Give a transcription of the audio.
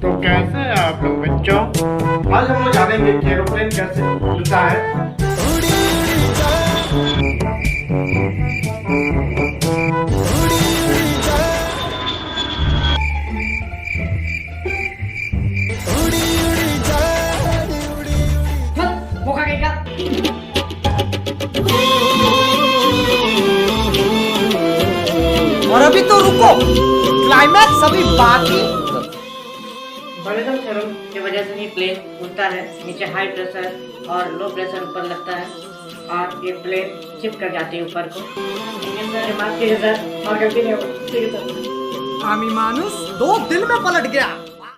तो कैसे हैं आप लोग बच्चों? आज हम लोग जानेंगे कि एरोप्लेन कैसे उड़ता है। मौका कहीं का। और अभी तो रुको, क्लाइमैक्स अभी बाकी। बॉयलर थ्योरम की वजह से ही प्लेन उड़ता है। नीचे हाई प्रेशर और लो प्रेशर ऊपर लगता है और ये प्लेन शिफ्ट कर जाती है ऊपर को। माफ कीजिए सर, और गलती नहीं होगी। ठीक है सर। आमी मानुस 2 दिन में पलट गया।